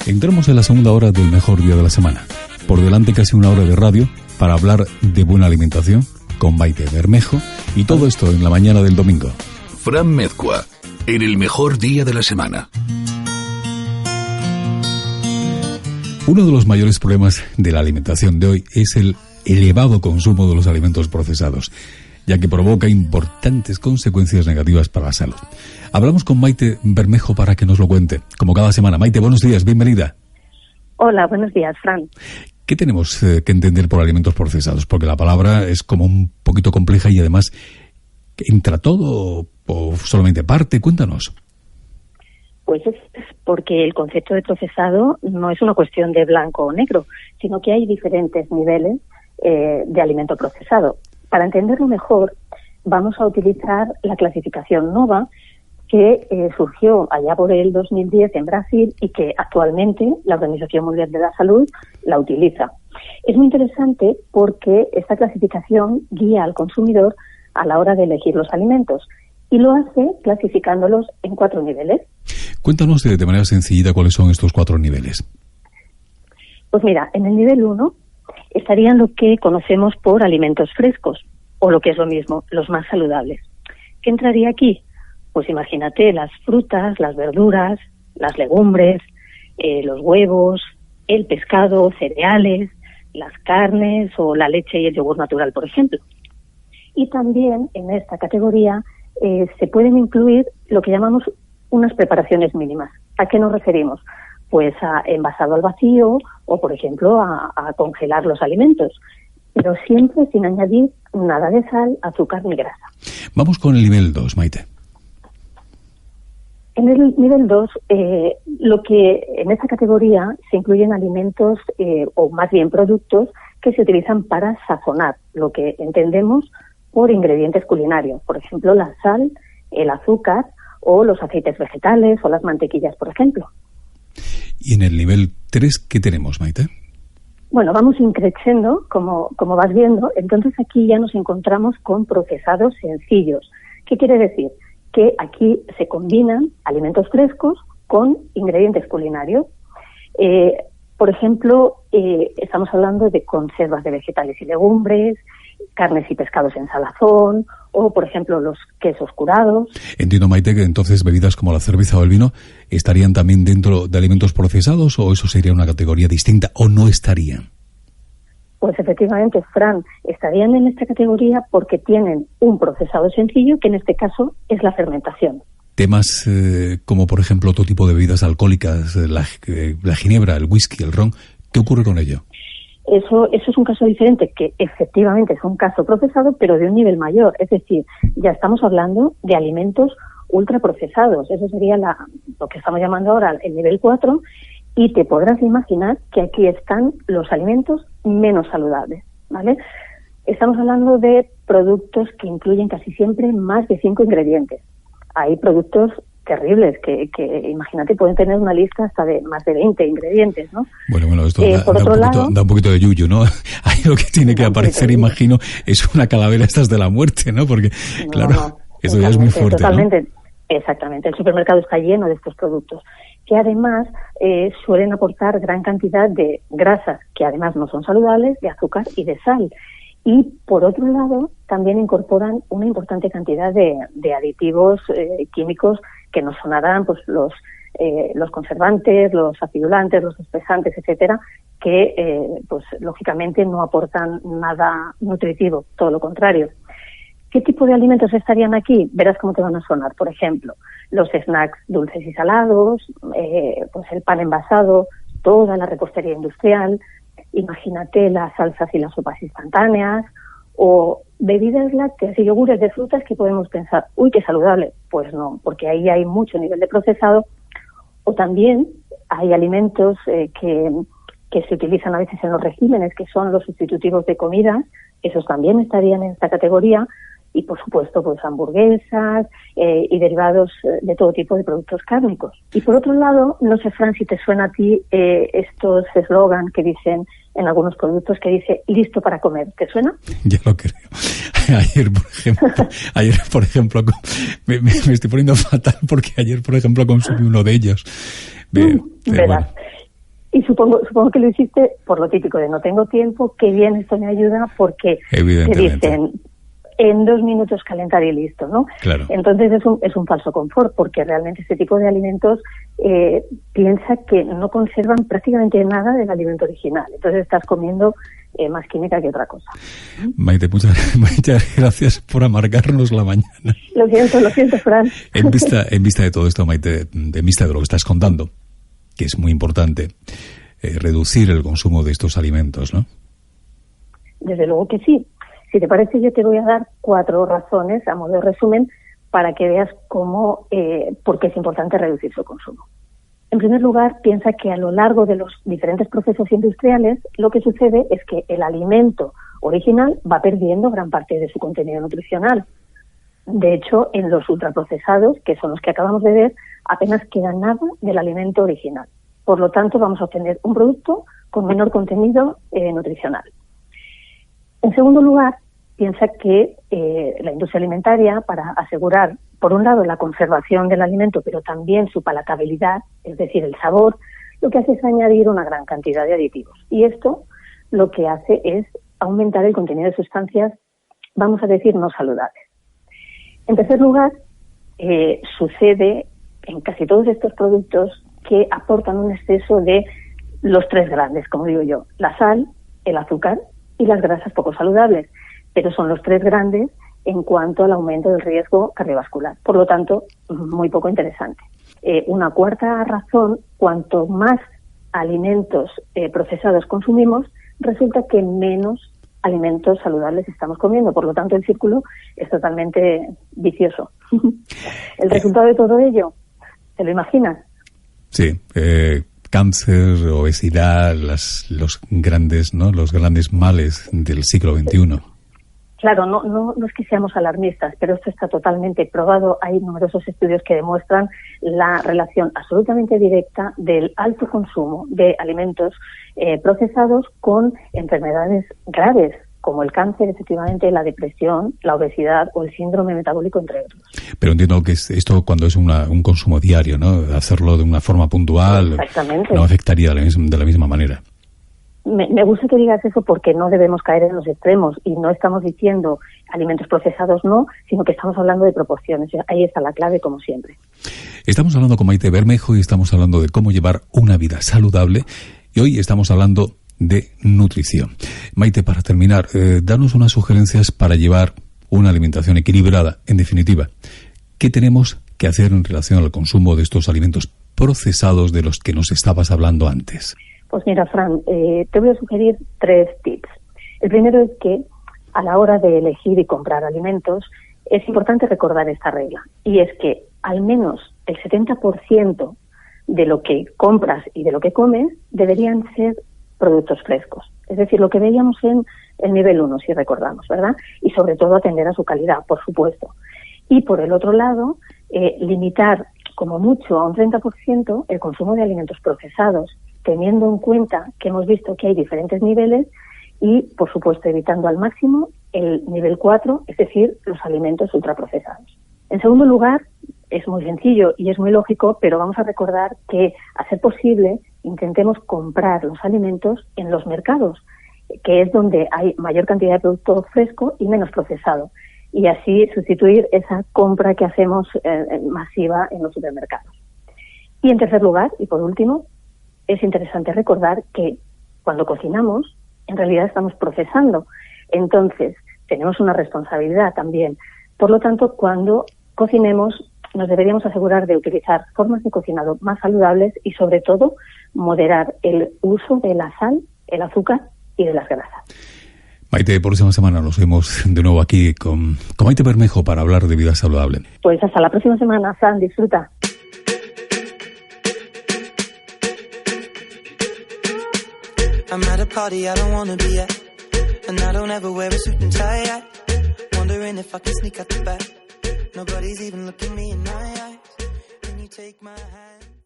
Entramos en la segunda hora del mejor día de la semana. Por delante casi una hora de radio para hablar de buena alimentación con Maite Bermejo y todo esto en la mañana del domingo. Fran Mezcua, en el mejor día de la semana. Uno de los mayores problemas de la alimentación de hoy es el elevado consumo de los alimentos procesados, ya que provoca importantes consecuencias negativas para la salud. Hablamos con Maite Bermejo para que nos lo cuente, como cada semana. Maite, buenos días, bienvenida. Hola, buenos días, Fran. ¿Qué tenemos que entender por alimentos procesados? Porque la palabra es como un poquito compleja y además, ¿entra todo o solamente parte? Cuéntanos. Pues es porque el concepto de procesado no es una cuestión de blanco o negro, sino que hay diferentes niveles de alimento procesado. Para entenderlo mejor, vamos a utilizar la clasificación NOVA, que surgió allá por el 2010 en Brasil y que actualmente la Organización Mundial de la Salud la utiliza. Es muy interesante porque esta clasificación guía al consumidor a la hora de elegir los alimentos y lo hace clasificándolos en 4 niveles. Cuéntanos de manera sencillita cuáles son estos 4 niveles. Pues mira, en el nivel 1 estarían lo que conocemos por alimentos frescos, o lo que es lo mismo, los más saludables. ¿Qué entraría aquí? Pues imagínate las frutas, las verduras, las legumbres, los huevos, el pescado, cereales, las carnes o la leche y el yogur natural, por ejemplo. Y también en esta categoría se pueden incluir lo que llamamos unas preparaciones mínimas. ¿A qué nos referimos? Pues a envasado al vacío o, por ejemplo, a congelar los alimentos, pero siempre sin añadir nada de sal, azúcar ni grasa. Vamos con el nivel 2, Maite. En el nivel 2, lo que en esta categoría se incluyen alimentos o más bien productos que se utilizan para sazonar, lo que entendemos por ingredientes culinarios, por ejemplo, la sal, el azúcar o los aceites vegetales o las mantequillas, por ejemplo. ¿Y en el nivel 3 qué tenemos, Maite? Bueno, vamos increciendo, como vas viendo, entonces aquí ya nos encontramos con procesados sencillos. ¿Qué quiere decir? Que aquí se combinan alimentos frescos con ingredientes culinarios. Por ejemplo, estamos hablando de conservas de vegetales y legumbres, carnes y pescados en salazón, o, por ejemplo, los quesos curados. Entiendo, Maite, que entonces bebidas como la cerveza o el vino estarían también dentro de alimentos procesados, o eso sería una categoría distinta, o no estarían. Pues efectivamente, Fran, estarían en esta categoría porque tienen un procesado sencillo, que en este caso es la fermentación. Temas como, por ejemplo, otro tipo de bebidas alcohólicas, la ginebra, el whisky, el ron, ¿qué ocurre con ello? Eso es un caso diferente, que efectivamente es un caso procesado, pero de un nivel mayor. Es decir, ya estamos hablando de alimentos ultraprocesados. Eso sería lo que estamos llamando ahora el nivel 4, y te podrás imaginar que aquí están los alimentos menos saludables, ¿vale? Estamos hablando de productos que incluyen casi siempre más de 5 ingredientes. Hay productos terribles que imagínate, pueden tener una lista hasta de más de 20 ingredientes, ¿no? Bueno, esto da un poquito de yuyu, ¿no? Ahí lo que tiene que aparecer, imagino, es una calavera estas de la muerte, ¿no? Porque, claro, eso ya es muy fuerte, totalmente, ¿no? Exactamente, el supermercado está lleno de estos productos, que además suelen aportar gran cantidad de grasas, que además no son saludables, de azúcar y de sal. Y, por otro lado, también incorporan una importante cantidad de aditivos químicos que nos sonarán, pues los conservantes, los acidulantes, los espesantes, etcétera, que pues lógicamente no aportan nada nutritivo, todo lo contrario. ¿Qué tipo de alimentos estarían aquí? Verás cómo te van a sonar. Por ejemplo, los snacks dulces y salados, pues el pan envasado, toda la repostería industrial. Imagínate las salsas y las sopas instantáneas, o bebidas lácteas y yogures de frutas que podemos pensar, uy, qué saludable. Pues no, porque ahí hay mucho nivel de procesado. O también hay alimentos que se utilizan a veces en los regímenes, que son los sustitutivos de comida. Esos también estarían en esta categoría. Y, por supuesto, pues hamburguesas y derivados de todo tipo de productos cárnicos. Y, por otro lado, no sé, Fran, si te suena a ti estos eslogan que dicen en algunos productos, que dice listo para comer. ¿Te suena? Ya lo creo. Ayer, por ejemplo, me estoy poniendo fatal porque ayer, por ejemplo, consumí uno de ellos. ¿Verdad? Bueno. Y supongo que lo hiciste por lo típico de no tengo tiempo, qué bien, esto me ayuda, porque te dicen en 2 minutos calentar y listo, ¿no? Claro. Entonces es un falso confort, porque realmente este tipo de alimentos piensa que no conservan prácticamente nada del alimento original. Entonces estás comiendo más química que otra cosa. Maite, muchas gracias por amargarnos la mañana. Lo siento, Fran. En vista de todo esto, Maite, en vista de lo que estás contando, que es muy importante, reducir el consumo de estos alimentos, ¿no? Desde luego que sí. Si te parece, yo te voy a dar 4 razones, a modo de resumen, para que veas por qué es importante reducir su consumo. En primer lugar, piensa que a lo largo de los diferentes procesos industriales, lo que sucede es que el alimento original va perdiendo gran parte de su contenido nutricional. De hecho, en los ultraprocesados, que son los que acabamos de ver, apenas queda nada del alimento original. Por lo tanto, vamos a obtener un producto con menor contenido nutricional. En segundo lugar, piensa que la industria alimentaria, para asegurar, por un lado, la conservación del alimento, pero también su palatabilidad, es decir, el sabor, lo que hace es añadir una gran cantidad de aditivos. Y esto lo que hace es aumentar el contenido de sustancias, vamos a decir, no saludables. En tercer lugar, sucede en casi todos estos productos que aportan un exceso de los 3 grandes, como digo yo, la sal, el azúcar y las grasas poco saludables, pero son los 3 grandes en cuanto al aumento del riesgo cardiovascular. Por lo tanto, muy poco interesante. Una cuarta razón, cuanto más alimentos procesados consumimos, resulta que menos alimentos saludables estamos comiendo. Por lo tanto, el círculo es totalmente vicioso. ¿El resultado de todo ello? ¿Te lo imaginas? Sí, cáncer, obesidad, los grandes males del siglo XXI. Claro, no es que seamos alarmistas, pero esto está totalmente probado. Hay numerosos estudios que demuestran la relación absolutamente directa del alto consumo de alimentos procesados con enfermedades graves, como el cáncer, efectivamente, la depresión, la obesidad o el síndrome metabólico, entre otros. Pero entiendo que esto cuando es un consumo diario, ¿no? Hacerlo de una forma puntual no afectaría de la misma manera. Me gusta que digas eso porque no debemos caer en los extremos y no estamos diciendo alimentos procesados no, sino que estamos hablando de proporciones. Ahí está la clave, como siempre. Estamos hablando con Maite Bermejo y estamos hablando de cómo llevar una vida saludable y hoy estamos hablando de nutrición. Maite, para terminar, danos unas sugerencias para llevar una alimentación equilibrada. En definitiva, ¿qué tenemos que hacer en relación al consumo de estos alimentos procesados de los que nos estabas hablando antes? Pues mira, Fran, te voy a sugerir 3 tips. El primero es que a la hora de elegir y comprar alimentos es importante recordar esta regla, y es que al menos el 70% de lo que compras y de lo que comes deberían ser productos frescos. Es decir, lo que veíamos en el nivel 1, si recordamos, ¿verdad? Y sobre todo atender a su calidad, por supuesto. Y por el otro lado, limitar como mucho a un 30% el consumo de alimentos procesados, teniendo en cuenta que hemos visto que hay diferentes niveles y, por supuesto, evitando al máximo el nivel 4, es decir, los alimentos ultraprocesados. En segundo lugar, es muy sencillo y es muy lógico, pero vamos a recordar que, a ser posible, intentemos comprar los alimentos en los mercados, que es donde hay mayor cantidad de producto fresco y menos procesado, y así sustituir esa compra que hacemos masiva en los supermercados. Y en tercer lugar, y por último, es interesante recordar que cuando cocinamos, en realidad estamos procesando. Entonces, tenemos una responsabilidad también. Por lo tanto, cuando cocinemos, nos deberíamos asegurar de utilizar formas de cocinado más saludables y, sobre todo, moderar el uso de la sal, el azúcar y de las grasas. Maite, próxima semana nos vemos de nuevo aquí con Maite Bermejo para hablar de vida saludable. Pues hasta la próxima semana, Fran, disfruta. I'm at a party I don't wanna be at, and I don't ever wear a suit and tie at. Wondering if I can sneak out the back. Nobody's even looking me in my eyes. Can you take my hand?